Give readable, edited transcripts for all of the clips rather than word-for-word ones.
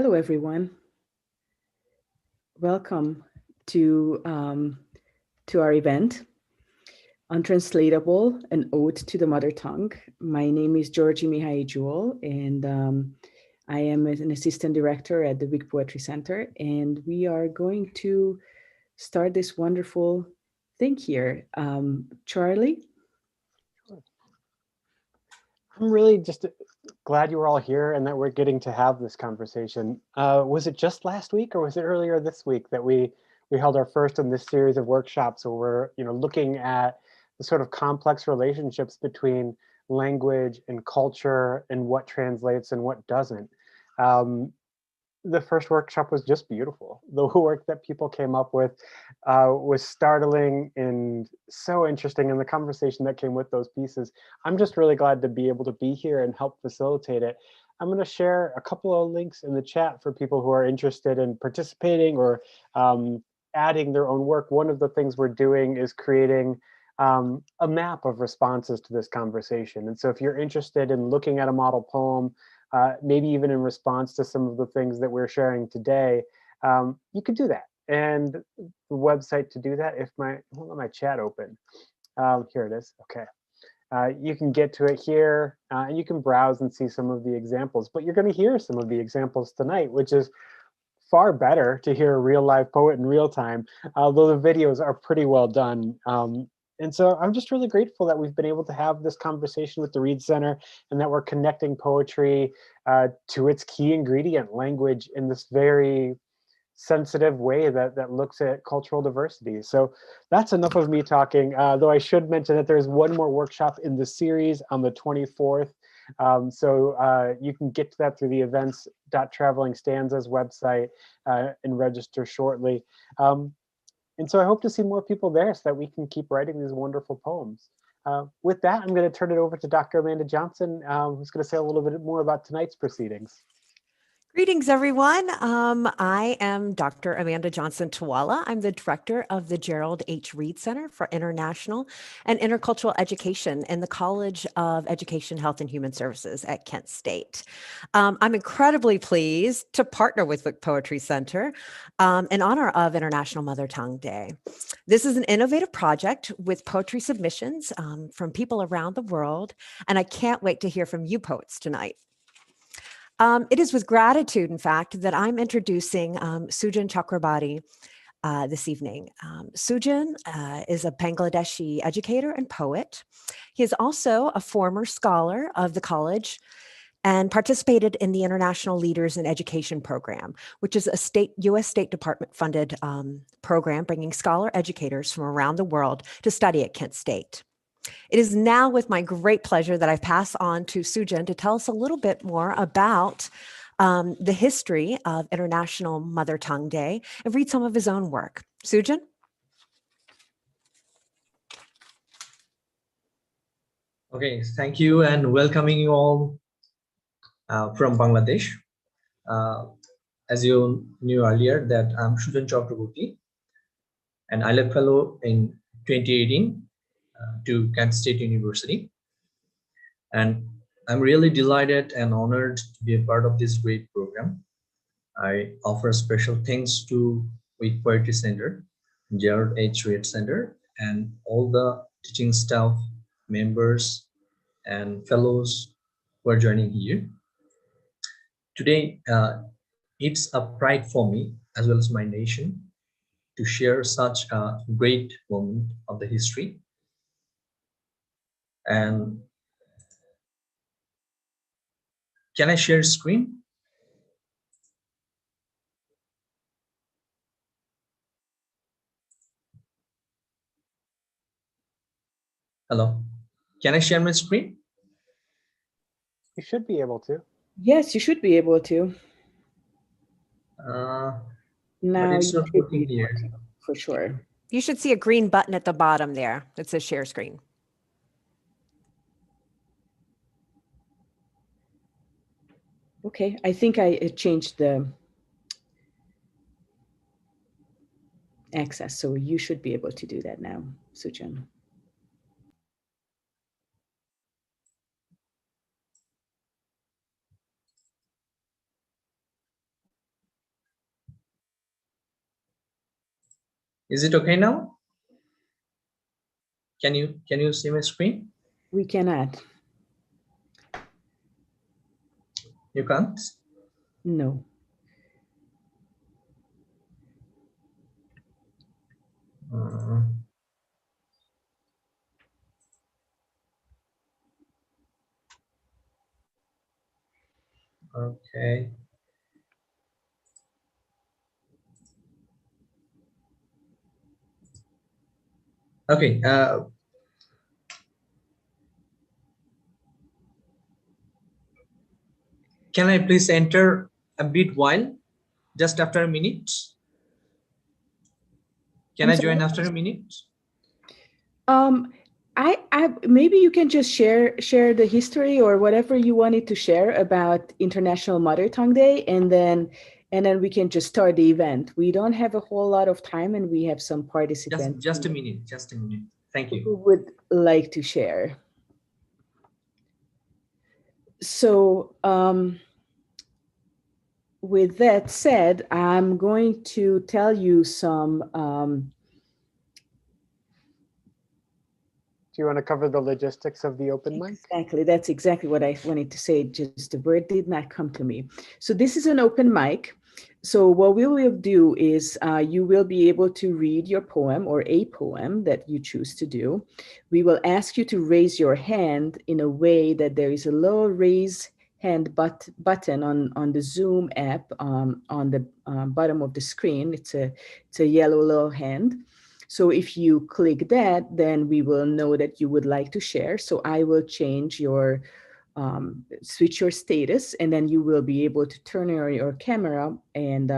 Hello, everyone. Welcome to, our event, Untranslatable, an ode to the mother tongue. My name is Georgie Mihai Jewel, and I am an assistant director at the Wick Poetry Center, and we are going to start this wonderful thing here. Charlie? I'm really just glad you were all here and that we're getting to have this conversation. Was it just last week or was it earlier this week that we held our first in this series of workshops where we're looking at the sort of complex relationships between language and culture and what translates and what doesn't. The first workshop was just beautiful. The work that people came up with was startling and so interesting, and the conversation that came with those pieces. I'm just really glad to be able to be here and help facilitate it. I'm going to share a couple of links in the chat for people who are interested in participating or adding their own work. One of the things we're doing is creating a map of responses to this conversation. And so if you're interested in looking at a model poem, maybe even in response to some of the things that we're sharing today, you could do that. And the website to do that, if I won't let my chat open. Here it is. Okay. You can get to it here, and you can browse and see some of the examples. But you're going to hear some of the examples tonight, which is far better to hear a real live poet in real time, although the videos are pretty well done. And so I'm just really grateful that we've been able to have this conversation with the Reed Center and that we're connecting poetry to its key ingredient, language, in this very sensitive way that looks at cultural diversity. So that's enough of me talking, though I should mention that there's one more workshop in the series on the 24th. So you can get to that through the events.travelingstanzas website and register shortly. And so I hope to see more people there so that we can keep writing these wonderful poems. With that, I'm going to turn it over to Dr. Amanda Johnson, who's going to say a little bit more about tonight's proceedings. Greetings, everyone. I am Dr. Amanda Johnson Tawala. I'm the director of the Gerald H. Reed Center for International and Intercultural Education in the College of Education, Health, and Human Services at Kent State. I'm incredibly pleased to partner with Wick Poetry Center in honor of International Mother Tongue Day. This is an innovative project with poetry submissions from people around the world, and I can't wait to hear from you poets tonight. It is with gratitude, in fact, that I'm introducing Sujan Chakrabarti this evening. Sujan is a Bangladeshi educator and poet. He is also a former scholar of the college and participated in the International Leaders in Education program, which is a U.S. State Department funded program bringing scholar educators from around the world to study at Kent State. It is now with my great pleasure that I pass on to Sujan to tell us a little bit more about the history of International Mother Tongue Day and read some of his own work. Sujan? Okay, thank you and welcoming you all from Bangladesh. As you knew earlier that I'm Sujan Chakrabarti and I left fellow in 2018 to Kent State University. And I'm really delighted and honored to be a part of this great program. I offer special thanks to Wick Poetry Center, Gerald H. Reed Center, and all the teaching staff, members, and fellows who are joining here. Today, it's a pride for me, as well as my nation, to share such a great moment of the history. And can I share screen? Hello, can I share my screen? You should be able to. Yes, you should be able to. Now it's not working here. For sure. You should see a green button at the bottom there that says share screen. Okay, I think I changed the access, so you should be able to do that now, Sujan. Is it okay now? Can you see my screen? We cannot. You can't? No. Okay. Okay. Can I please enter a bit while, just after a minute? Can I'm I join sorry? after a minute? I maybe you can just share the history or whatever you wanted to share about International Mother Tongue Day, and then we can just start the event. We don't have a whole lot of time, and we have some participants Just a minute. Just a minute. Thank you. who would like to share. So with that said, I'm going to tell you some. Do you want to cover the logistics of the open mic? Exactly. That's exactly what I wanted to say. Just the word did not come to me. So this is an open mic. So what we will do is you will be able to read your poem or a poem that you choose to do. We will ask you to raise your hand in a way that there is a little raise hand button on the Zoom app on the bottom of the screen. It's a yellow little hand. So if you click that, then we will know that you would like to share. So I will change your, switch your status, and then you will be able to turn on your camera, and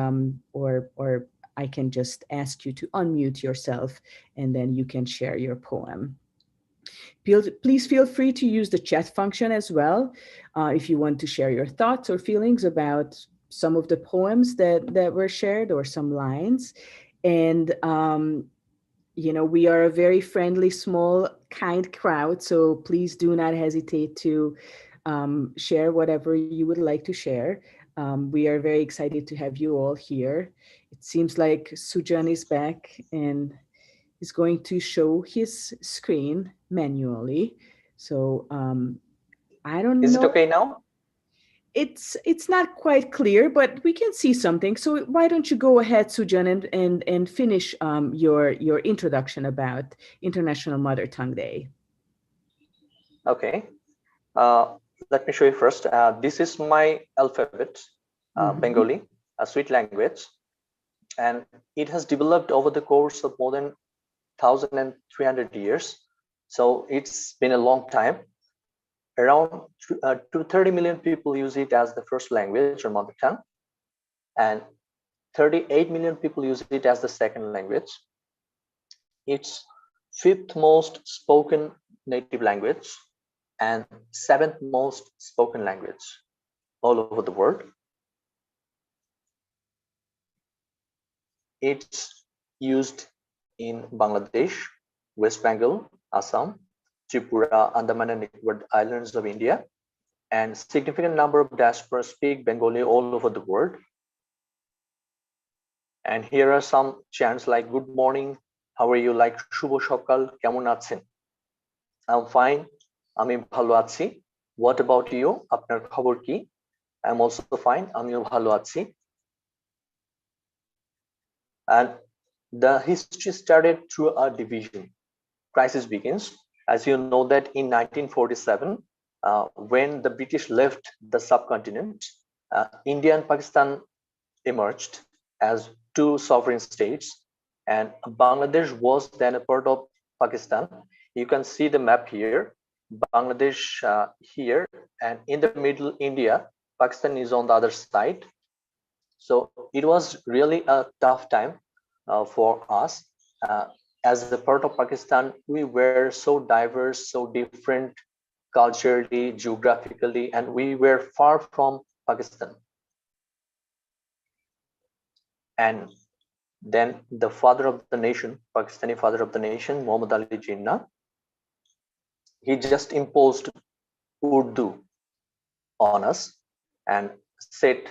or I can just ask you to unmute yourself, and then you can share your poem. Please feel free to use the chat function as well if you want to share your thoughts or feelings about some of the poems that were shared or some lines. And you know, we are a very friendly, small, kind crowd, so please do not hesitate to share whatever you would like to share. We are very excited to have you all here. It seems like Sujan is back and is going to show his screen manually. So I don't know. Is it okay now? It's not quite clear, but we can see something. So why don't you go ahead, Sujan, and finish your introduction about International Mother Tongue Day. Okay. Let me show you first. This is my alphabet, Bengali, a sweet language, and it has developed over the course of more than 1,300 years. So it's been a long time. Around 30 million people use it as the first language or mother tongue, and 38 million people use it as the second language. It's fifth most spoken native language and seventh most spoken language all over the world. It's used in Bangladesh, West Bengal, Assam, Tripura, Andaman and Nicobar Islands of India, and significant number of diaspora speak Bengali all over the world. And here are some chants like good morning, how are you, like Shubho Shokal, Kemon achen? I'm fine, ami bhalo achi. What about you? Apnar khobor ki? I'm also fine, amio bhalo achi. And the history started through a division. Crisis begins. As you know that in 1947, when the British left the subcontinent, India and Pakistan emerged as two sovereign states, and Bangladesh was then a part of Pakistan. You can see the map here, Bangladesh here, and in the middle, India. Pakistan is on the other side. So it was really a tough time for us. As a part of Pakistan, we were so diverse, so different culturally, geographically, and we were far from Pakistan. And then the father of the nation, Pakistani father of the nation, Muhammad Ali Jinnah, he just imposed Urdu on us and said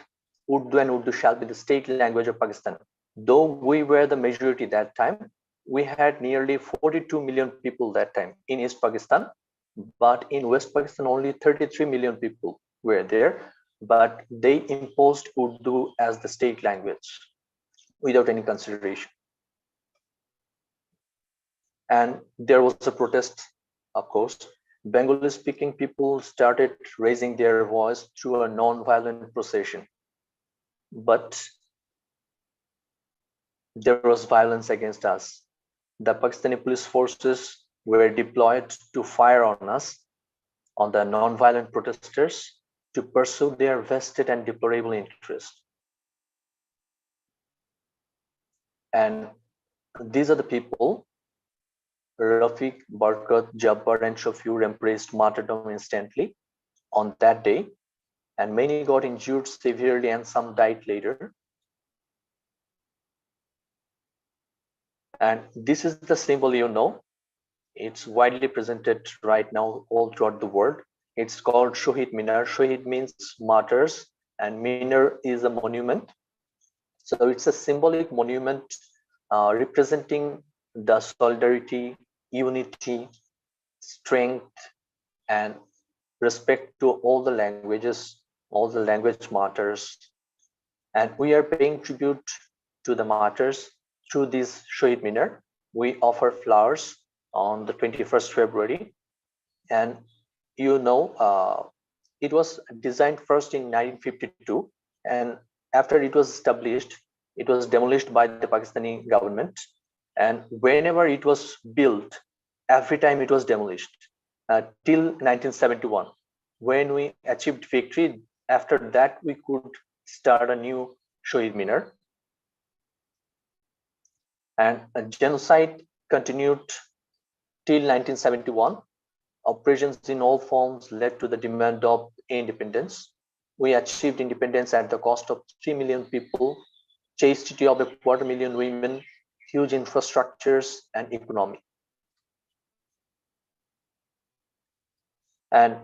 Urdu and Urdu shall be the state language of Pakistan. Though we were the majority that time, we had nearly 42 million people that time in East Pakistan, but in West Pakistan only 33 million people were there, but they imposed Urdu as the state language without any consideration. And there was a protest, of course. Bengali speaking people started raising their voice through a non-violent procession, but there was violence against us. The Pakistani police forces were deployed to fire on us, on the non-violent protesters, to pursue their vested and deplorable interests. And these are the people Rafiq, Barkat, Jabbar, and Shafiur embraced martyrdom instantly on that day, and many got injured severely and some died later. And this is the symbol you know. It's widely presented right now all throughout the world. It's called Shohid Minar. Shohid means martyrs, and Minar is a monument. So it's a symbolic monument representing the solidarity, unity, strength, and respect to all the languages, all the language martyrs. And we are paying tribute to the martyrs through this Shohid Minar. We offer flowers on the 21st February. And you know, it was designed first in 1952. And after it was established, it was demolished by the Pakistani government. And whenever it was built, every time it was demolished till 1971. When we achieved victory, after that we could start a new Shohid Minar. And a genocide continued till 1971. Operations in all forms led to the demand of independence. We achieved independence at the cost of 3 million people, chastity of 250,000 women, huge infrastructures and economy. And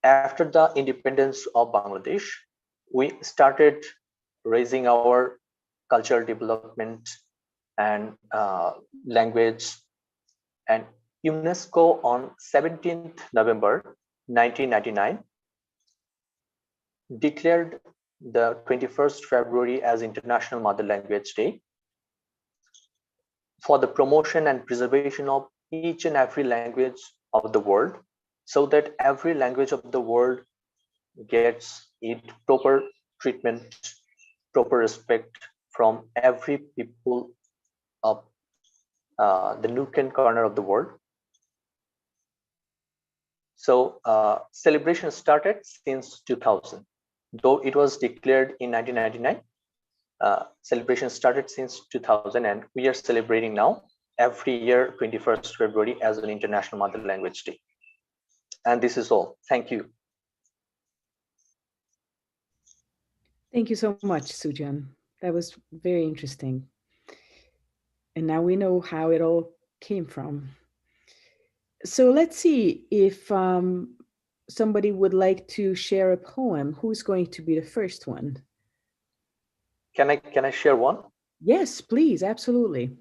after the independence of Bangladesh, we started raising our cultural development and language. And UNESCO on 17th November 1999 declared the 21st February as International Mother Language Day for the promotion and preservation of each and every language of the world, so that every language of the world gets its proper treatment, proper respect from every people of the nook and corner of the world. So celebration started since 2000. Though it was declared in 1999, celebration started since 2000, and we are celebrating now every year 21st February as an International Mother Language Day. And this is all. Thank you. Thank you so much, Sujan. That was very interesting. And now we know how it all came from. So let's see if somebody would like to share a poem. Who's going to be the first one? Can I share one? Yes, please, absolutely.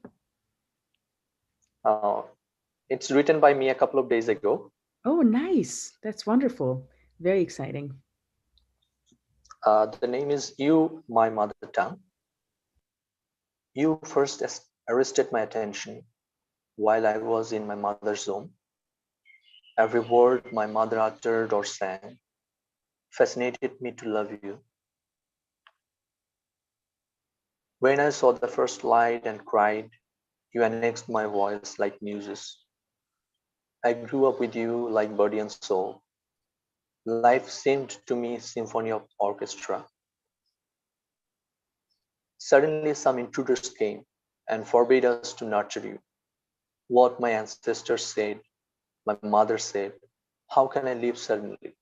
It's written by me a couple of days ago. Oh, nice. That's wonderful. Very exciting. The name is You, My Mother Tongue. You first arrested my attention while I was in my mother's womb. Every word my mother uttered or sang fascinated me to love you. When I saw the first light and cried, you annexed my voice like muses. I grew up with you like body and soul. Life seemed to me symphony of orchestra. Suddenly some intruders came and forbade us to nurture you. What my ancestors said, my mother said, how can I live suddenly?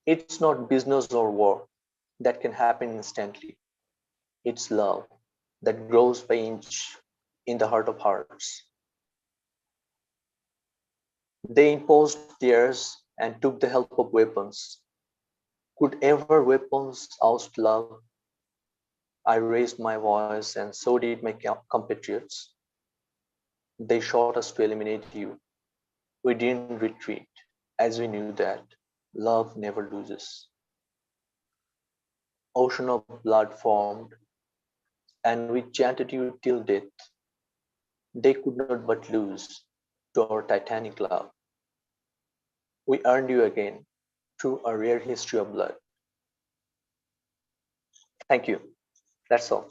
It's not business or war that can happen instantly. It's love that grows by inch in the heart of hearts. They imposed theirs and took the help of weapons. Could ever weapons oust love? I raised my voice, and so did my compatriots. They shot us to eliminate you. We didn't retreat, as we knew that love never loses. Ocean of blood formed, and we chanted you till death. They could not but lose to our titanic love. We earned you again through a rare history of blood. Thank you. That's all.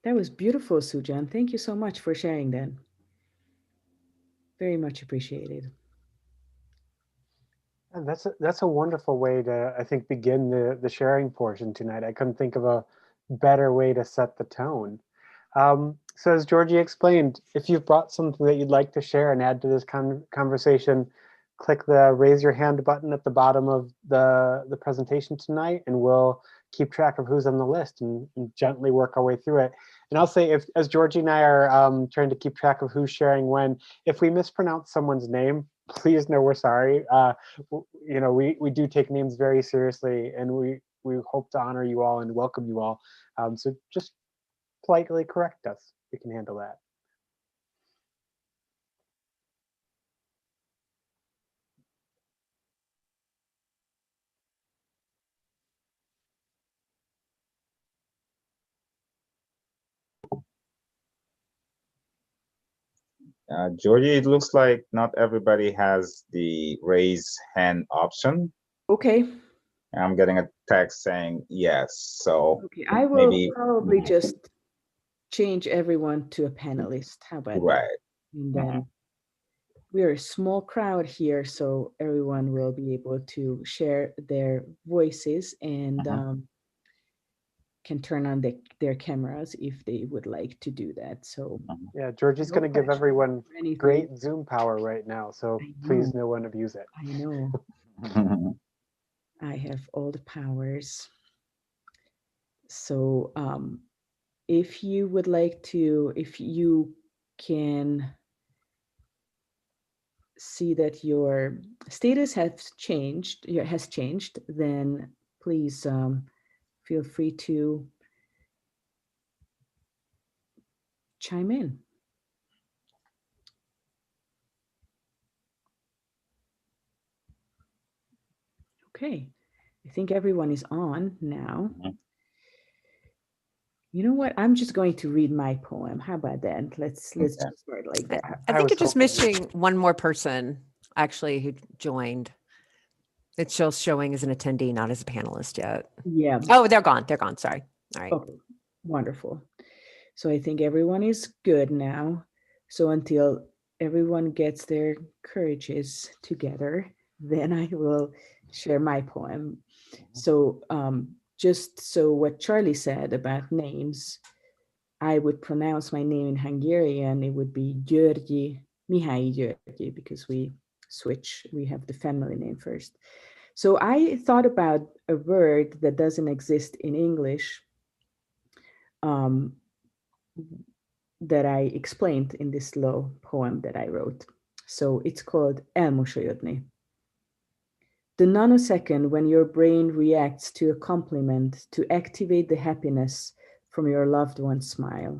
That was beautiful, Sujan. Thank you so much for sharing that. Very much appreciated. And that's a wonderful way to, I think, begin the sharing portion tonight. I couldn't think of a better way to set the tone. So as Georgie explained, if you've brought something that you'd like to share and add to this conversation, click the raise your hand button at the bottom of the presentation tonight, and we'll keep track of who's on the list and gently work our way through it. And I'll say, if as Georgie and I are trying to keep track of who's sharing when, if we mispronounce someone's name, please know we're sorry. You know, we do take names very seriously, and we hope to honor you all and welcome you all. So just politely correct us. We can handle that. Georgie, it looks like not everybody has the raise hand option. Okay. I'm getting a text saying yes, so okay. I will maybe probably just change everyone to a panelist. How about right. that? And then we're a small crowd here, so everyone will be able to share their voices and can turn on their cameras if they would like to do that. So yeah, Georgie's going to give everyone great Zoom power right now, so please no one abuse it. I know. I have all the powers. So if you would like to, if you can see that your status has changed, then please feel free to chime in. Okay, I think everyone is on now. You know what? I'm just going to read my poem. How about that? Let's just start like that. I think it's just missing one more person actually who joined. It's still showing as an attendee, not as a panelist yet. Yeah. Oh, they're gone. They're gone. Sorry. All right. Okay. Wonderful. So I think everyone is good now. So until everyone gets their courages together, then I will share my poem. So just so what Charlie said about names, I would pronounce my name in Hungarian. It would be György, Mihály György, because we switch. We have the family name first. So I thought about a word that doesn't exist in English that I explained in this little poem that I wrote. So it's called elmosolyodni. The nanosecond when your brain reacts to a compliment to activate the happiness from your loved one's smile.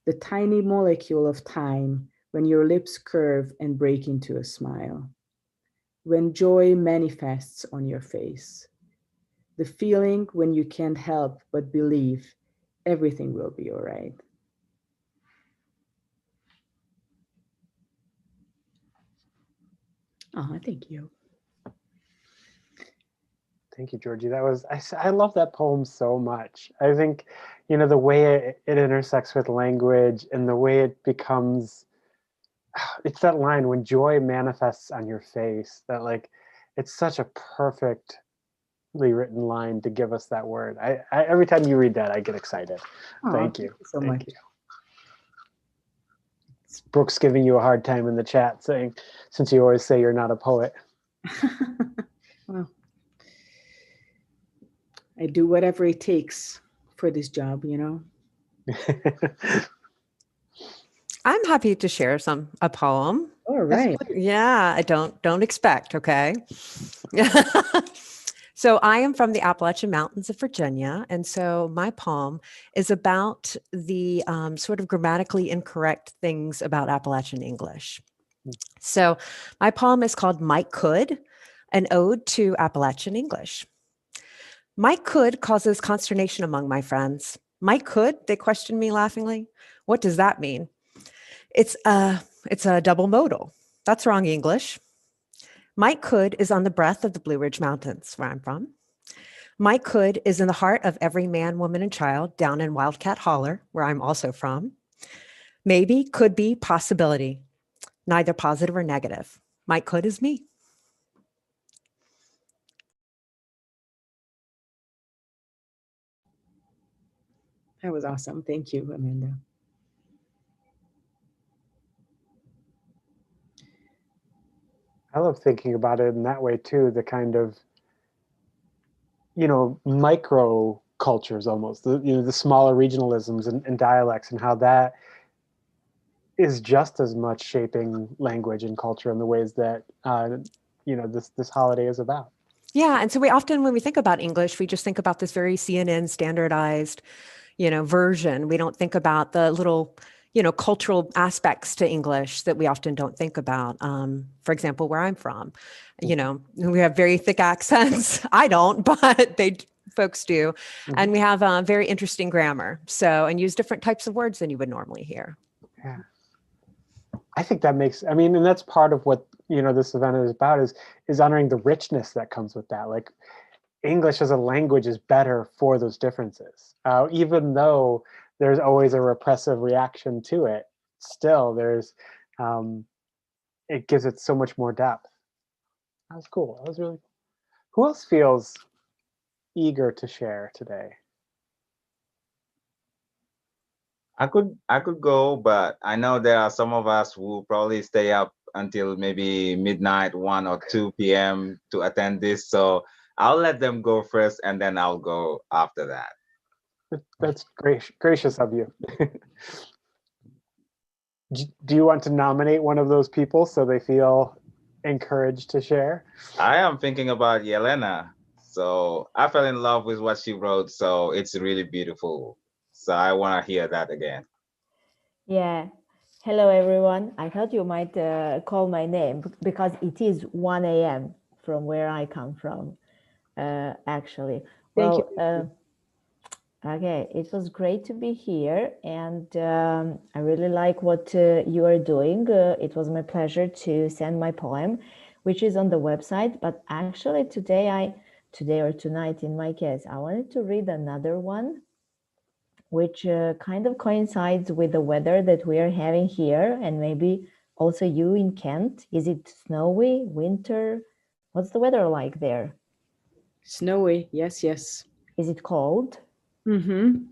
The tiny molecule of time when your lips curve and break into a smile. When joy manifests on your face. The feeling when you can't help but believe everything will be all right. Oh, thank you. Thank you, Georgie. That was, I love that poem so much. I think, you know, the way it intersects with language and the way it becomes, it's that line, when joy manifests on your face, that like, it's such a perfectly written line to give us that word. I every time you read that, I get excited. Thank you so much. Brooke's giving you a hard time in the chat saying, since you always say you're not a poet. Well, I do whatever it takes for this job, you know. I'm happy to share a poem. Oh All right. Yeah, I don't expect, okay? So I am from the Appalachian Mountains of Virginia. And so my poem is about the sort of grammatically incorrect things about Appalachian English. So my poem is called Mike Could, an ode to Appalachian English. Mike could causes consternation among my friends. Mike could, they question me laughingly. What does that mean? It's a double modal. That's wrong English. Mike Could is on the breadth of the Blue Ridge Mountains, where I'm from. Mike Could is in the heart of every man, woman, and child down in Wildcat Holler, where I'm also from. Maybe, could be, possibility, neither positive or negative. Mike Could is me. That was awesome. Thank you, Amanda. I love thinking about it in that way too, the kind of, micro cultures almost, the smaller regionalisms and dialects, and how that is just as much shaping language and culture in the ways that, this holiday is about. Yeah, and so we often, when we think about English, we just think about this very CNN standardized, version. We don't think about the little, cultural aspects to English that we often don't think about. For example, where I'm from, we have very thick accents. I don't, but folks do. Mm-hmm. And we have very interesting grammar. So, and use different types of words than you would normally hear. Yeah. I think that makes, and that's part of what, this event is about, is honoring the richness that comes with that. Like, English as a language is better for those differences. Even though there's always a repressive reaction to it, still there's, it gives it so much more depth. That was cool. That was really, who else feels eager to share today? I could go, but I know there are some of us who probably stay up until maybe midnight, 1 or 2 p.m. to attend this. So I'll let them go first, and then I'll go after that. That's gracious of you. Do you want to nominate one of those people so they feel encouraged to share? I am thinking about Yelena. So I fell in love with what she wrote. So it's really beautiful. So I want to hear that again. Yeah. Hello, everyone. I thought you might call my name because it is 1 a.m. from where I come from, actually. Thank Well, you. Okay, it was great to be here, and I really like what you are doing. It was my pleasure to send my poem, which is on the website. But actually, today or tonight, in my case, I wanted to read another one, which kind of coincides with the weather that we are having here, and maybe also you in Kent. Is it snowy, winter? What's the weather like there? Snowy. Yes, yes. Is it cold? Mm-hmm.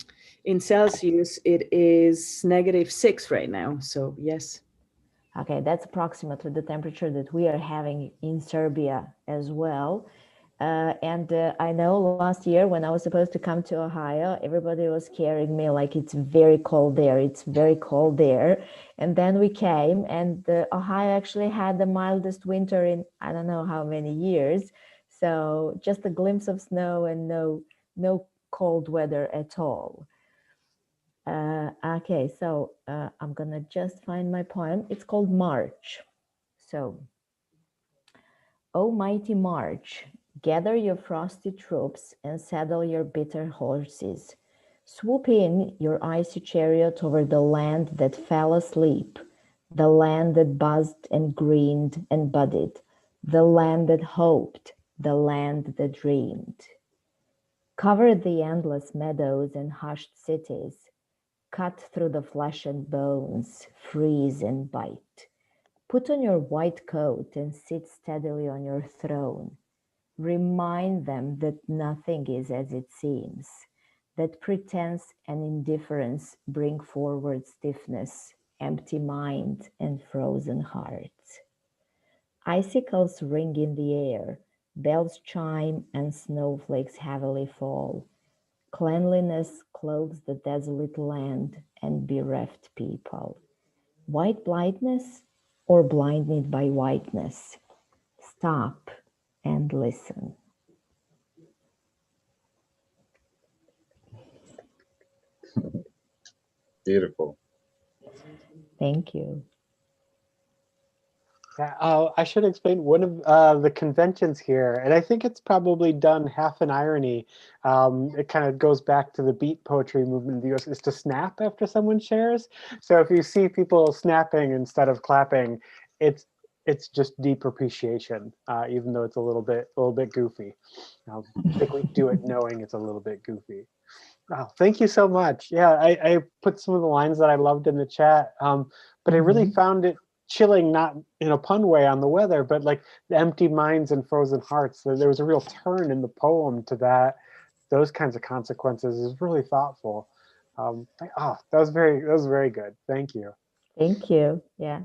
In Celsius, it is -6 right now. So yes. Okay, that's approximately the temperature that we are having in Serbia as well. And I know last year when I was supposed to come to Ohio, everybody was scaring me like it's very cold there. It's very cold there. And then we came, and Ohio actually had the mildest winter in I don't know how many years. So just a glimpse of snow and no cold weather at all. Okay, so I'm gonna just find my poem. It's called March. So, O mighty March, gather your frosty troops and saddle your bitter horses. Swoop in your icy chariot over the land that fell asleep, the land that buzzed and greened and budded, the land that hoped, the land that dreamed. Cover the endless meadows and hushed cities. Cut through the flesh and bones, freeze and bite. Put on your white coat and sit steadily on your throne. Remind them that nothing is as it seems, that pretense and indifference bring forward stiffness, empty mind, and frozen hearts. Icicles ring in the air, bells chime, and snowflakes heavily fall. Cleanliness cloaks the desolate land and bereft people. White blindness? or blinded by whiteness. Stop and listen. Beautiful. Thank you. Yeah, I should explain one of the conventions here, and I think it's probably done half in irony. It kind of goes back to the beat poetry movement in the US, is to snap after someone shares. So if you see people snapping instead of clapping, it's just deep appreciation, even though it's a little bit goofy. I think we do it knowing it's a little bit goofy. Oh, thank you so much. Yeah, I put some of the lines that I loved in the chat, but I really found it chilling, not in a pun way on the weather, but like the empty minds and frozen hearts. There was a real turn in the poem to that. Those kinds of consequences is really thoughtful. That was very good. Thank you. Thank you. Yeah.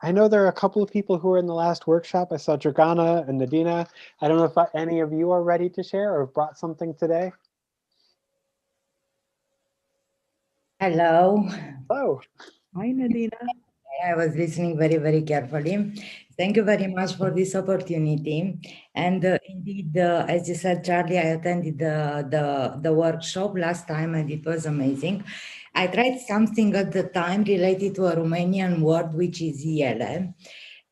I know there are a couple of people who were in the last workshop. I saw Dragana and Nadina. I don't know if any of you are ready to share or have brought something today. Hello. Hello. Hi, Nadina. I was listening very, very carefully. Thank you very much for this opportunity. And indeed, as you said, Charlie, I attended the workshop last time and it was amazing. I tried something at the time related to a Romanian word, which is iele.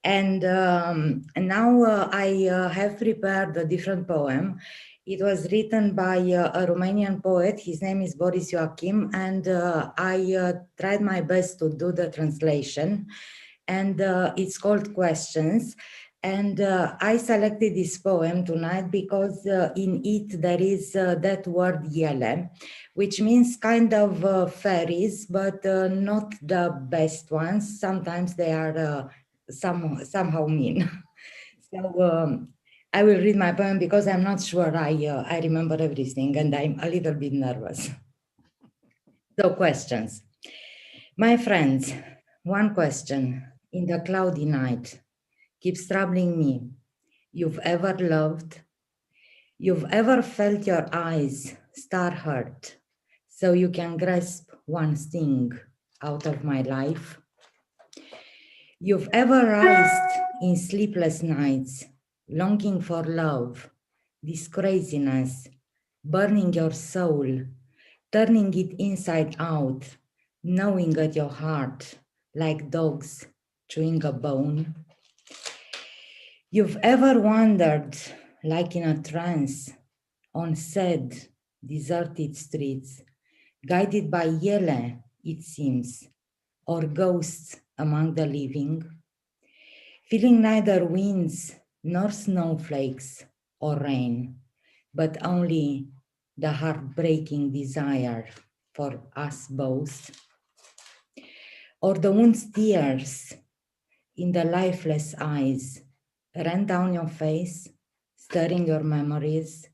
And now I have prepared a different poem. It was written by a Romanian poet. His name is Boris Joachim, and I tried my best to do the translation. And it's called Questions. And I selected this poem tonight because in it there is that word iele, which means kind of fairies, but not the best ones. Sometimes they are somehow mean. So I will read my poem because I'm not sure I remember everything and I'm a little bit nervous. So questions. My friends, one question in the cloudy night keeps troubling me. You've ever loved? You've ever felt your eyes star hurt so you can grasp one thing out of my life? You've ever writhed in sleepless nights, longing for love, this craziness, burning your soul, turning it inside out, gnawing at your heart like dogs chewing a bone? You've ever wandered like in a trance on sad, deserted streets, guided by iele, it seems, or ghosts among the living, feeling neither winds nor snowflakes or rain, but only the heartbreaking desire for us both? Or the wound's tears in the lifeless eyes ran down your face, stirring your memories?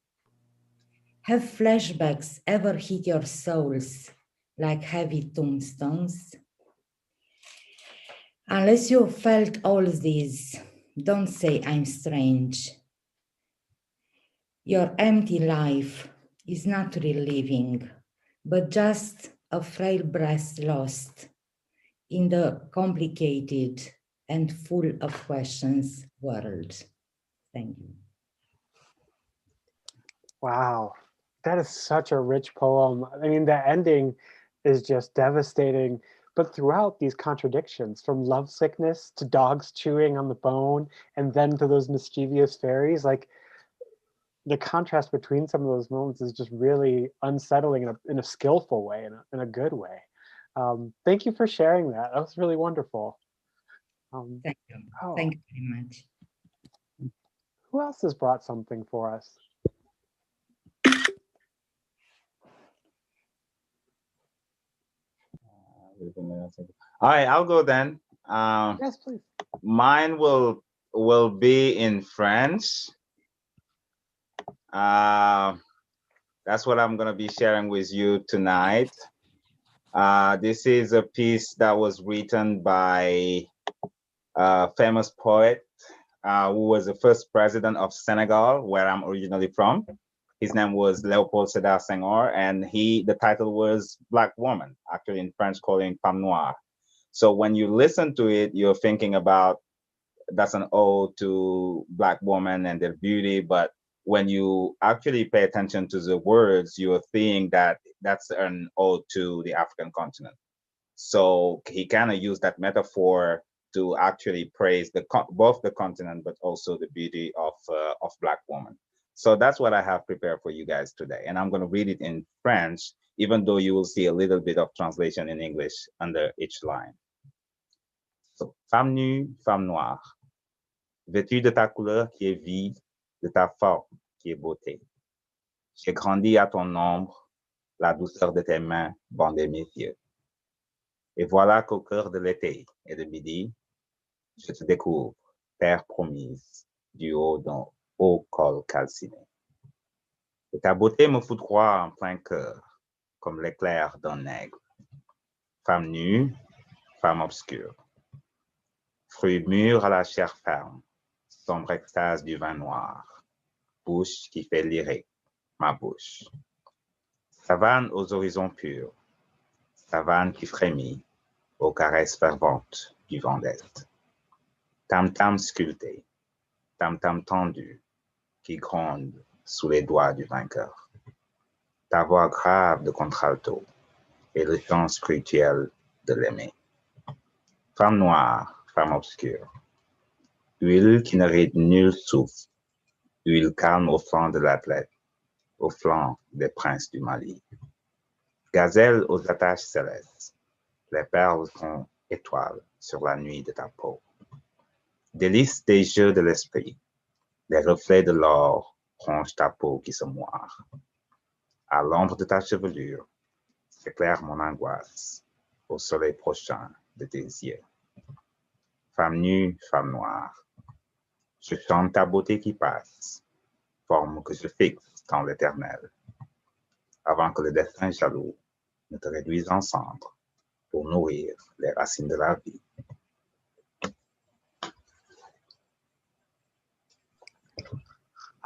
Have flashbacks ever hit your souls like heavy tombstones? Unless you felt all these, don't say I'm strange. Your empty life is not real living, but just a frail breath lost in the complicated and full of questions world. Thank you. Wow, that is such a rich poem. I mean, the ending is just devastating, but throughout these contradictions, from lovesickness to dogs chewing on the bone, and then to those mischievous fairies, like the contrast between some of those moments is just really unsettling in a skillful way, in a good way. Thank you for sharing that. That was really wonderful. Thank you. Thank you very much. Who else has brought something for us? All right, I'll go then. Yes, please. Mine will be in French. That's what I'm gonna be sharing with you tonight. This is a piece that was written by a famous poet who was the first president of Senegal, where I'm originally from. His name was Léopold Sédar Senghor, and the title was Black Woman, actually in French calling Femme Noire. So when you listen to it, you're thinking about that's an ode to Black women and their beauty. But when you actually pay attention to the words, you're seeing that that's an ode to the African continent. So he kind of used that metaphor to actually praise both the continent, but also the beauty of Black women. So that's what I have prepared for you guys today. And I'm going to read it in French, even though you will see a little bit of translation in English under each line. So, femme nue, femme noire, vêtue de ta couleur qui est vive, de ta forme qui est beauté. J'ai grandi à ton ombre, la douceur de tes mains bandait mes yeux. Et voilà qu'au cœur de l'été et de midi, je te découvre, terre promise, du haut d'un haut col calciné. Et ta beauté me foudroie en plein cœur, comme l'éclair d'un aigle. Femme nue, femme obscure. Fruit mûr à la chair ferme, sombre extase du vin noir, bouche qui fait lyrique, ma bouche. Savane aux horizons purs, savane qui frémit aux caresses ferventes du vent d'Est. Tam-tam sculpté, tam-tam tendu, qui gronde sous les doigts du vainqueur. Ta voix grave de contralto et le chant spirituel de l'aimer. Femme noire, femme obscure, huile qui ne ride nul souffle, huile calme au flanc de l'athlète, au flanc des princes du Mali. Gazelle aux attaches célestes, les perles sont étoiles sur la nuit de ta peau. Délice des jeux de l'esprit, les reflets de l'or rongent ta peau qui se moire. À l'ombre de ta chevelure, s'éclaire mon angoisse au soleil prochain de tes yeux. Femme nue, femme noire, je chante ta beauté qui passe, forme que je fixe dans l'éternel, avant que le destin jaloux ne te réduise en cendres pour nourrir les racines de la vie.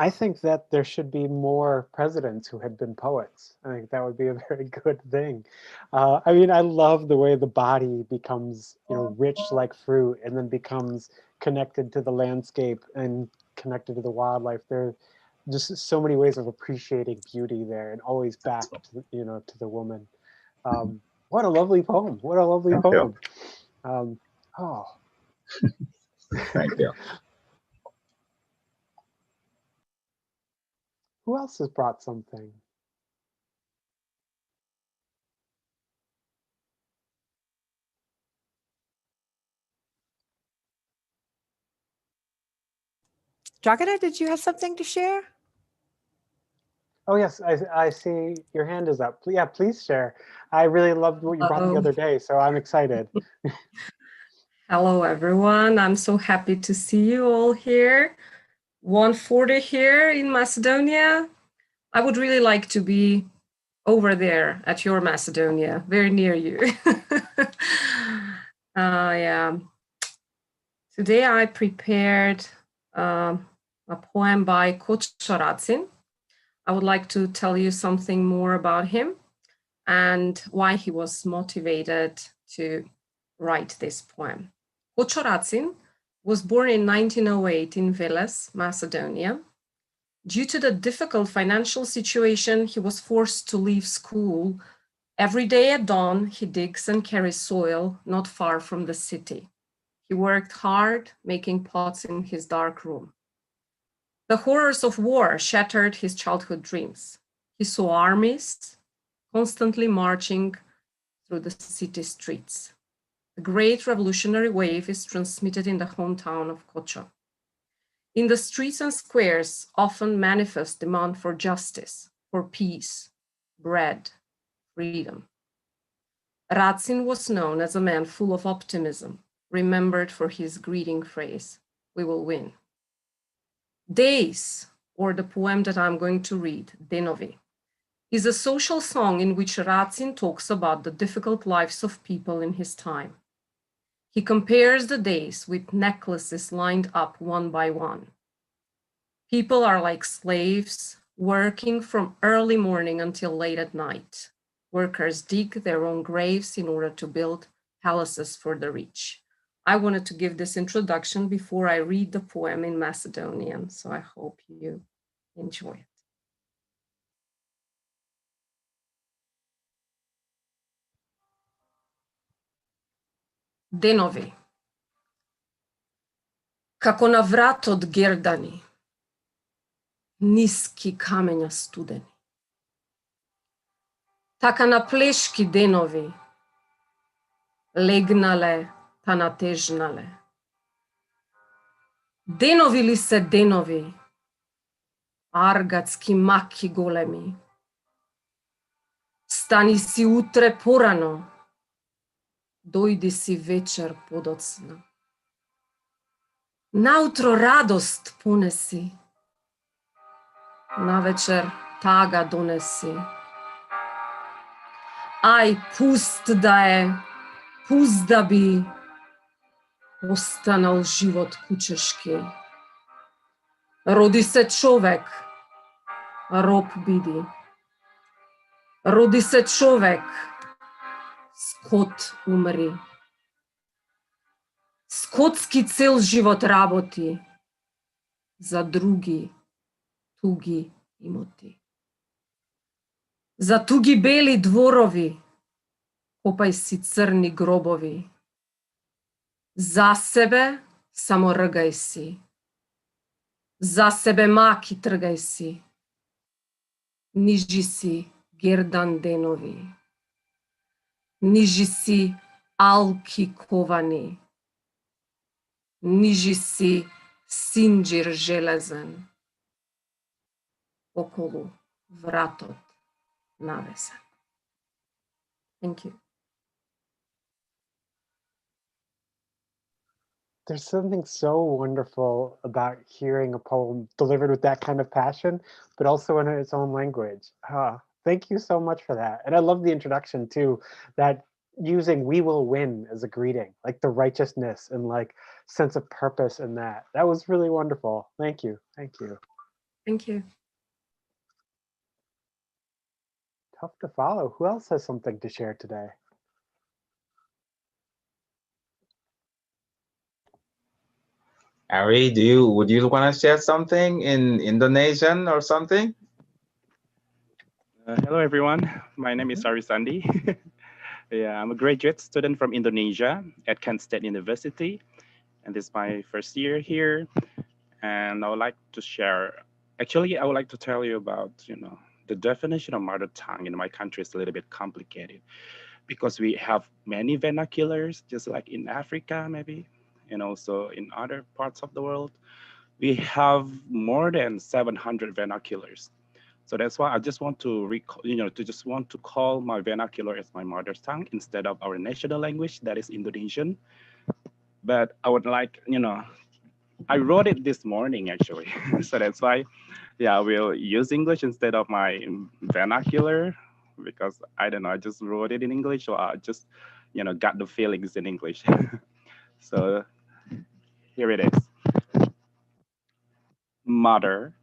I think that there should be more presidents who had been poets. I think that would be a very good thing. I mean, I love the way the body becomes, rich like fruit and then becomes connected to the landscape and connected to the wildlife. There are just so many ways of appreciating beauty there and always back to, to the woman. What a lovely poem. What a lovely poem. Thank you. Who else has brought something? Jagana, did you have something to share? Oh, yes, I see your hand is up. Yeah, please share. I really loved what you brought the other day, so I'm excited. Hello, everyone. I'm so happy to see you all here. 1:40 here in Macedonia. I would really like to be over there at your Macedonia, very near you. Yeah. Today I prepared a poem by Racine. I would like to tell you something more about him and why he was motivated to write this poem. Racine was born in 1908 in Veles, Macedonia. Due to the difficult financial situation, he was forced to leave school. Every day at dawn, he digs and carries soil not far from the city. He worked hard, making pots in his dark room. The horrors of war shattered his childhood dreams. He saw armies constantly marching through the city streets. The great revolutionary wave is transmitted in the hometown of Kocho. In the streets and squares often manifest demand for justice, for peace, bread, freedom. Racine was known as a man full of optimism, remembered for his greeting phrase, "We will win." Days, or the poem that I'm going to read, Denovi, is a social song in which Racine talks about the difficult lives of people in his time. He compares the days with necklaces lined up one by one. People are like slaves, working from early morning until late at night. Workers dig their own graves in order to build palaces for the rich. I wanted to give this introduction before I read the poem in Macedonian, so I hope you enjoy it. Denovi. Kako na vrat od Gerdani, niski kamenja studeni. Taka na pleški denovi, legnale pa natežnale. Denovi li se denovi, argatski maki golemi. Stani si utre porano, dojdi si večer podocna. Nautro radost ponesi, na večer taga donesi. Aj, pust da bi ostanal život kučeški. Rodi se človek, rob bidi. Rodi se človek, skot umri. Skotski cel život raboti, za drugi tugi imoti. Za tugi beli dvorovi, kopaj si crni grobovi. Za sebe samo rgaj si, za sebe maki trgaj si. Niži si Gerdan denovi, niži si alki kovani, niži si sinđir železen, okolo vratot navesen. Thank you. There's something so wonderful about hearing a poem delivered with that kind of passion, but also in its own language. Thank you so much for that. And I love the introduction too, that using "we will win" as a greeting, like the righteousness and like sense of purpose in that. That was really wonderful. Thank you. Thank you. Thank you. Tough to follow. Who else has something to share today? Ari, would you want to share something in Indonesian or something? Hello, everyone. My name is Ari Sandi. Yeah, I'm a graduate student from Indonesia at Kent State University, and this is my first year here. And I would like to share. Actually, I would like to tell you about, the definition of mother tongue in my country is a little bit complicated because we have many vernaculars, just like in Africa, maybe, and also in other parts of the world. We have more than 700 vernaculars. So that's why I just want to call my vernacular as my mother tongue instead of our national language, that is Indonesian. But I would like, I wrote it this morning actually. So that's why, yeah, I will use English instead of my vernacular because I don't know, I just wrote it in English, so I just, got the feelings in English. So here it is. Mother,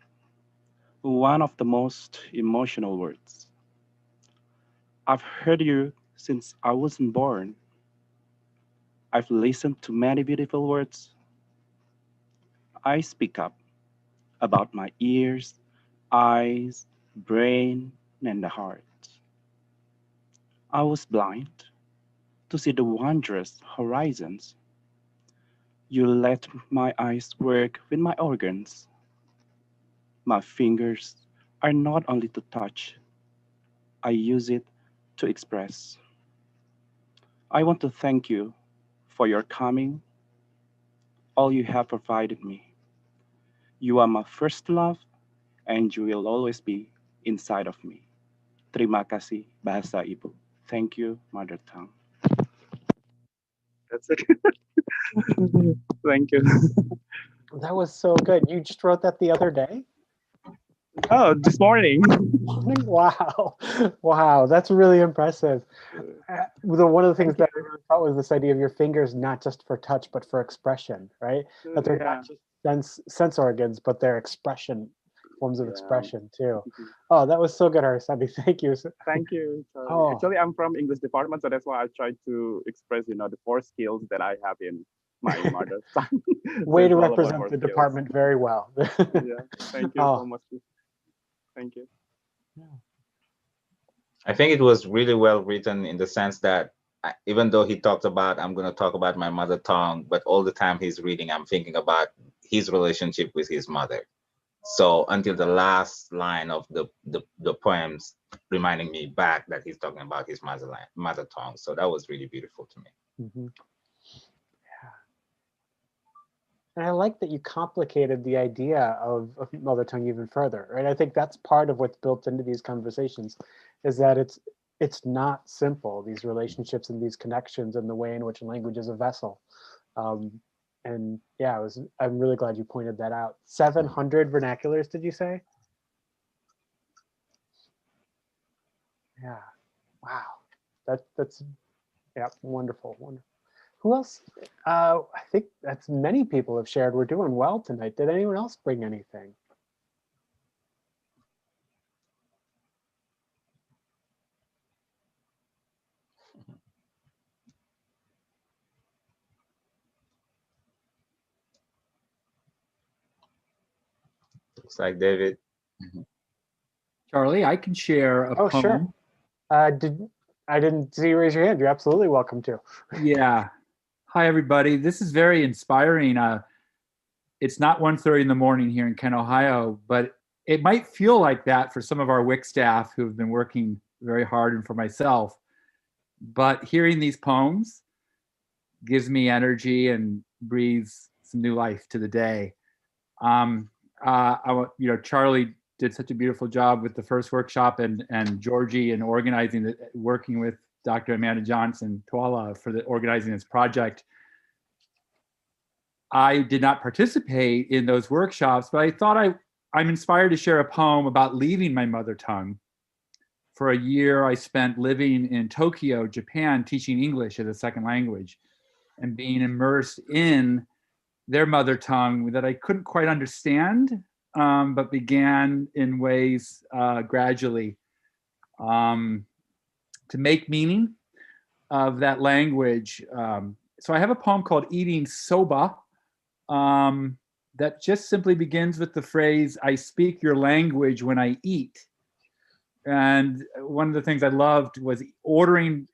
one of the most emotional words. I've heard you since I wasn't born. I've listened to many beautiful words. I speak up about my ears, eyes, brain, and the heart. I was blind to see the wondrous horizons. You let my eyes work with my organs. My fingers are not only to touch, I use it to express. I want to thank you for your coming, all you have provided me. You are my first love, and you will always be inside of me. Terima kasih, Bahasa Ibu. Thank you, Mother Tongue. That's it. Thank you. That was so good. You just wrote that the other day? Oh, this morning. Wow. Wow, that's really impressive. One of the things that I really thought was this idea of your fingers not just for touch, but for expression, right? That they're not just sense organs, but their expression forms of Yeah. expression too. Oh, that was so good, Arisandi. Thank you. Thank you. Sorry. Oh. Actually, I'm from English department, so that's why I try to express, the 4 skills that I have in my mother tongue. Way So to it's all about represent 4 the skills. department very well. Yeah. Thank you Oh. so much. Thank you. I think it was really well written in the sense that even though he talked about, I'm going to talk about my mother tongue, but all the time he's reading, I'm thinking about his relationship with his mother. So until the last line of the poems, reminding me back that he's talking about his mother tongue. So that was really beautiful to me. Mm-hmm. Yeah. And I like that you complicated the idea of mother tongue even further, right? I think that's part of what's built into these conversations, is that it's not simple, these relationships and these connections and the way in which language is a vessel. And yeah, I'm really glad you pointed that out. 700 vernaculars, did you say? Yeah. Wow. That's yeah, wonderful, wonderful. Who else? I think that's many people have shared. We're doing well tonight. Did anyone else bring anything? Looks like David. Charlie, I can share a poem. Sure. I didn't see you raise your hand. You're absolutely welcome to. Yeah. Hi, everybody. This is very inspiring. It's not 1:30 in the morning here in Kent, Ohio, but it might feel like that for some of our WIC staff who have been working very hard, and for myself. But hearing these poems gives me energy and breathes some new life to the day. Charlie did such a beautiful job with the first workshop, and Georgie in organizing working with Dr. Amanda Johnson Twala for organizing this project. I did not participate in those workshops, but I thought I'm inspired to share a poem about leaving my mother tongue. For a year, I spent living in Tokyo, Japan, teaching English as a second language and being immersed in their mother tongue that I couldn't quite understand, but began in ways gradually to make meaning of that language. So I have a poem called Eating Soba that just simply begins with the phrase, "I speak your language when I eat." And one of the things I loved was ordering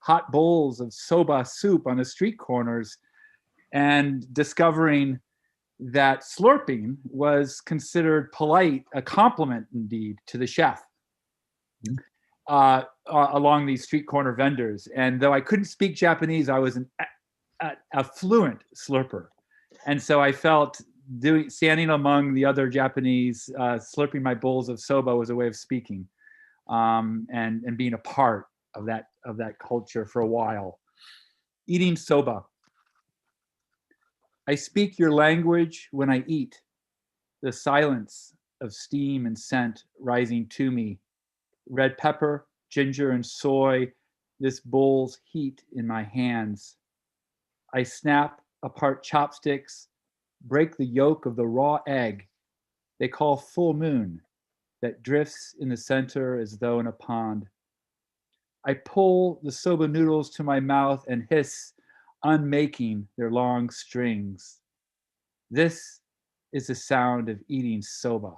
hot bowls of soba soup on the street corners and discovering that slurping was considered polite, a compliment indeed, to the chef along these street corner vendors. And though I couldn't speak Japanese, I was a fluent slurper. And so I felt standing among the other Japanese, slurping my bowls of soba was a way of speaking and being a part of that culture for a while. Eating soba. I speak your language when I eat, the silence of steam and scent rising to me, red pepper, ginger, and soy, this bowl's heat in my hands. I snap apart chopsticks, break the yolk of the raw egg they call full moon that drifts in the center as though in a pond. I pull the soba noodles to my mouth and hiss, unmaking their long strings. This is the sound of eating soba,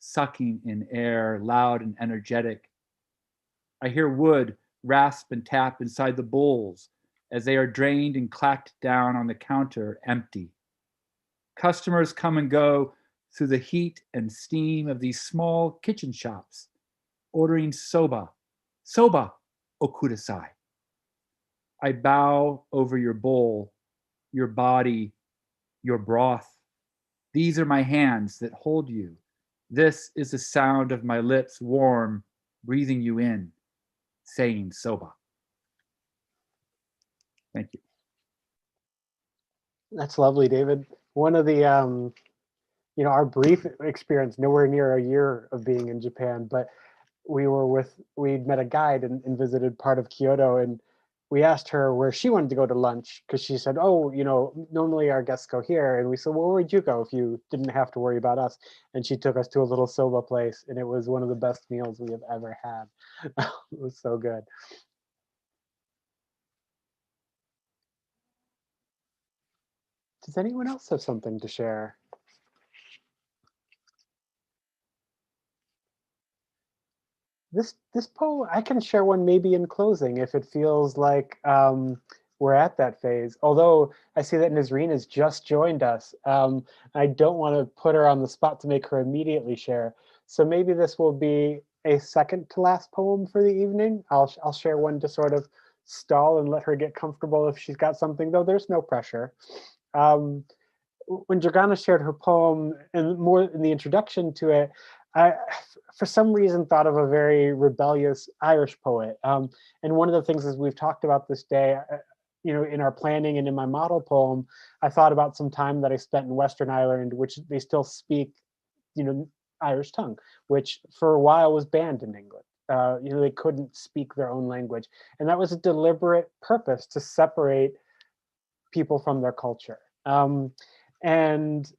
sucking in air, loud and energetic. I hear wood rasp and tap inside the bowls as they are drained and clacked down on the counter, empty. Customers come and go through the heat and steam of these small kitchen shops, ordering soba, okudasai. I bow over your bowl, your body, your broth. These are my hands that hold you. This is the sound of my lips warm, breathing you in, saying soba. Thank you. That's lovely, David. One of the, our brief experience, nowhere near a year of being in Japan, but we'd met a guide and visited part of Kyoto, and we asked her where she wanted to go to lunch because she said, oh, you know, normally our guests go here. And we said, well, where would you go if you didn't have to worry about us? And she took us to a little soba place, and it was one of the best meals we have ever had. It was so good. Does anyone else have something to share? This poem, I can share one maybe in closing if it feels like we're at that phase. Although I see that Nazreen has just joined us. I don't want to put her on the spot to make her immediately share. So maybe this will be a second to last poem for the evening. I'll share one to sort of stall and let her get comfortable if she's got something, though there's no pressure. When Jordana shared her poem and more in the introduction to it, I, for some reason, thought of a very rebellious Irish poet. And one of the things as we've talked about this day, you know, in our planning and in my model poem, I thought about some time that I spent in Western Ireland, which they still speak, you know, Irish tongue, which for a while was banned in England. You know, they couldn't speak their own language. And that was a deliberate purpose to separate people from their culture. And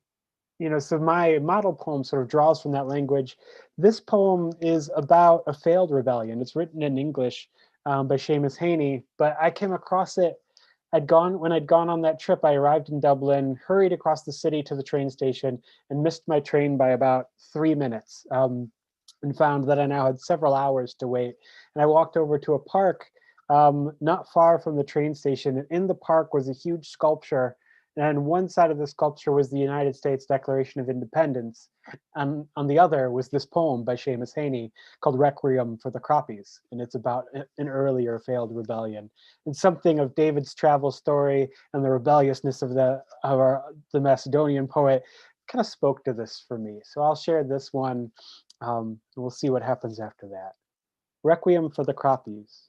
you know, so my model poem sort of draws from that language. This poem is about a failed rebellion. It's written in English by Seamus Heaney, but I came across it. When I'd gone on that trip, I arrived in Dublin, hurried across the city to the train station, and missed my train by about 3 minutes, and found that I now had several hours to wait. And I walked over to a park not far from the train station, and in the park was a huge sculpture. And one side of the sculpture was the United States Declaration of Independence. And on the other was this poem by Seamus Heaney called Requiem for the Crappies. And it's about an earlier failed rebellion. And something of David's travel story and the rebelliousness of the Macedonian poet kind of spoke to this for me. So I'll share this one, and we'll see what happens after that. Requiem for the Crappies.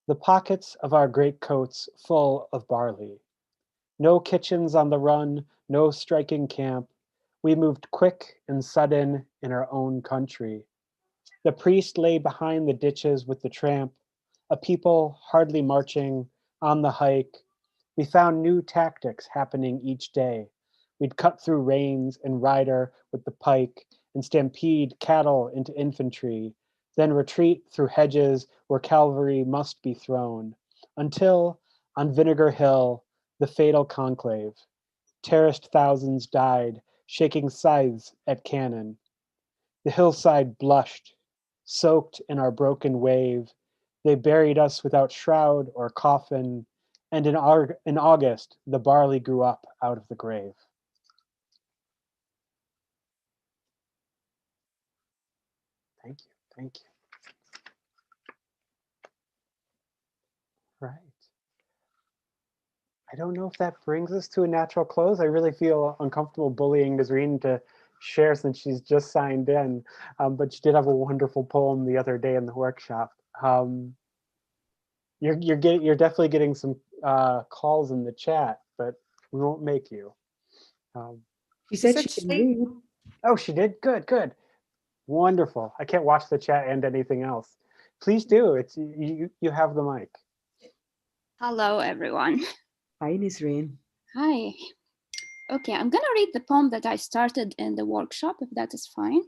The pockets of our greatcoats full of barley. No kitchens on the run, no striking camp. We moved quick and sudden in our own country. The priest lay behind the ditches with the tramp, a people hardly marching on the hike. We found new tactics happening each day. We'd cut through reins and rider with the pike and stampede cattle into infantry, then retreat through hedges where cavalry must be thrown, until on Vinegar Hill, the fatal conclave. Terraced thousands died, shaking scythes at cannon. The hillside blushed, soaked in our broken wave. They buried us without shroud or coffin, and in August, the barley grew up out of the grave. Thank you, thank you. Right. I don't know if that brings us to a natural close. I really feel uncomfortable bullying Nazreen to share since she's just signed in, but she did have a wonderful poem the other day in the workshop. You're definitely getting some calls in the chat, but we won't make you. She said she can read. Oh, she did? Good, good. Wonderful. I can't watch the chat and anything else. Please do. It's you have the mic. Hello, everyone. Hi, Nazreen. Hi. Okay, I'm gonna read the poem that I started in the workshop, if that is fine.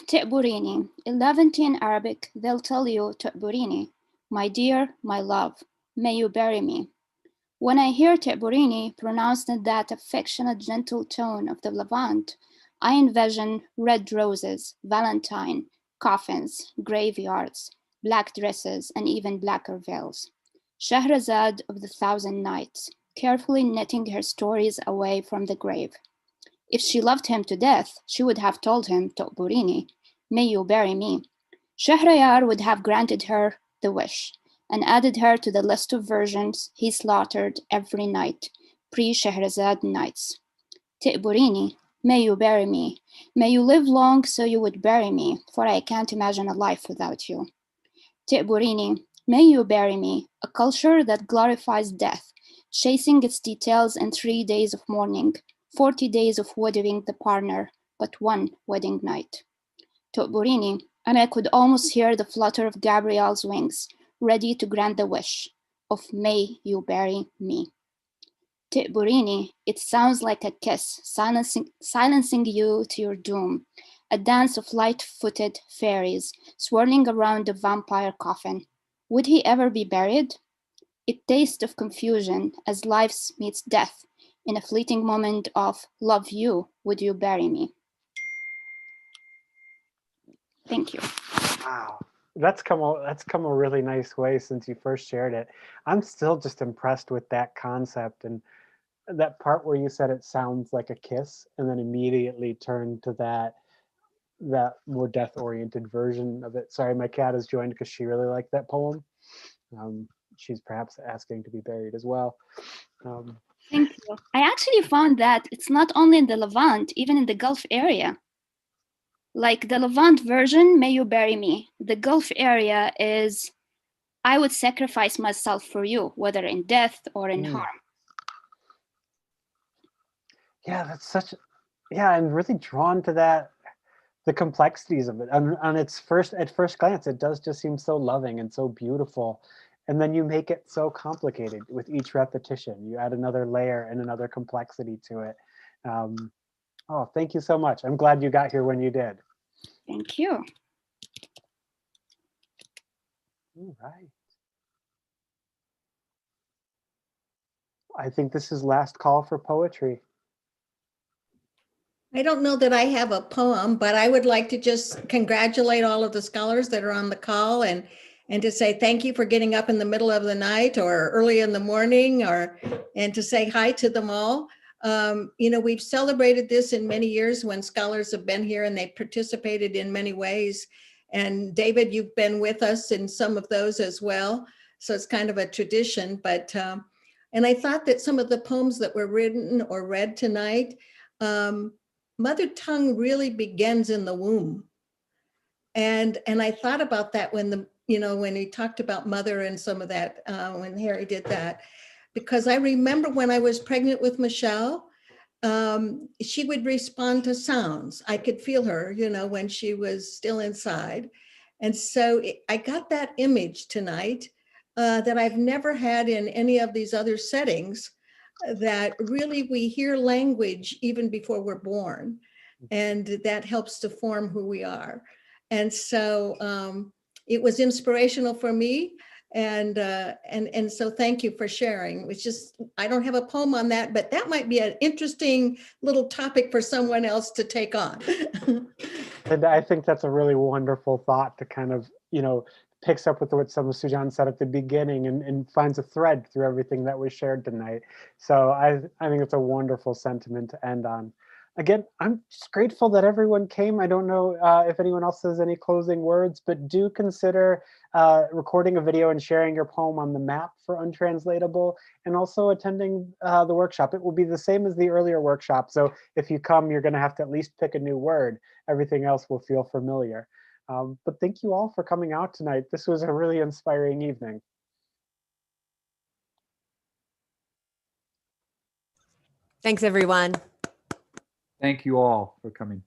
Te'burini, 11th in Arabic, they'll tell you Te'burini, my dear, my love, may you bury me. When I hear Te'burini pronounced in that affectionate, gentle tone of the Levant, I envision red roses, Valentine, coffins, graveyards, black dresses, and even blacker veils. Shahrazad of the Thousand Nights, carefully knitting her stories away from the grave. If she loved him to death, she would have told him, Te'burini, may you bury me. Shahrayar would have granted her the wish and added her to the list of virgins he slaughtered every night, pre-Shahrazad nights. Te'burini, may you bury me. May you live long so you would bury me, for I can't imagine a life without you. Te'burini, may you bury me, a culture that glorifies death, chasing its details in 3 days of mourning, 40 days of wedding the partner, but one wedding night. Toburini, and I could almost hear the flutter of Gabrielle's wings, ready to grant the wish of may you bury me. Toburini, it sounds like a kiss, silencing you to your doom, a dance of light-footed fairies swirling around the vampire coffin. Would he ever be buried? A taste of confusion as life meets death in a fleeting moment of love you, would you bury me? Thank you. Wow, that's come a really nice way since you first shared it. I'm still just impressed with that concept and that part where you said it sounds like a kiss and then immediately turned to that more death-oriented version of it. Sorry, my cat has joined because she really liked that poem. She's perhaps asking to be buried as well. Thank you. I actually found that it's not only in the Levant, even in the Gulf area. Like the Levant version, may you bury me. The Gulf area is, I would sacrifice myself for you, whether in death or in harm. Yeah, that's such, yeah, I'm really drawn to that, the complexities of it. At first glance, it does just seem so loving and so beautiful. And then you make it so complicated with each repetition. You add another layer and another complexity to it. Oh, thank you so much. I'm glad you got here when you did. Thank you. All right. I think this is last call for poetry. I don't know that I have a poem, but I would like to just congratulate all of the scholars that are on the call and to say thank you for getting up in the middle of the night or early in the morning and to say hi to them all. You know, we've celebrated this in many years when scholars have been here and they've participated in many ways. And David, you've been with us in some of those as well. So it's kind of a tradition, but, and I thought that some of the poems that were written or read tonight, mother tongue really begins in the womb. And I thought about that when when he talked about mother and some of that, when Harry did that, because I remember when I was pregnant with Michelle, she would respond to sounds. I could feel her, when she was still inside. And so I got that image tonight that I've never had in any of these other settings, that really we hear language even before we're born, and that helps to form who we are. And so it was inspirational for me. And so thank you for sharing. It's just, I don't have a poem on that, but that might be an interesting little topic for someone else to take on. And I think that's a really wonderful thought to kind of, picks up with what some of Sujan said at the beginning and finds a thread through everything that was shared tonight. So I think it's a wonderful sentiment to end on. Again, I'm just grateful that everyone came. I don't know if anyone else has any closing words, but do consider recording a video and sharing your poem on the map for Untranslatable, and also attending the workshop. It will be the same as the earlier workshop. So if you come, you're going to have to at least pick a new word. Everything else will feel familiar. But thank you all for coming out tonight. This was a really inspiring evening. Thanks, everyone. Thank you all for coming.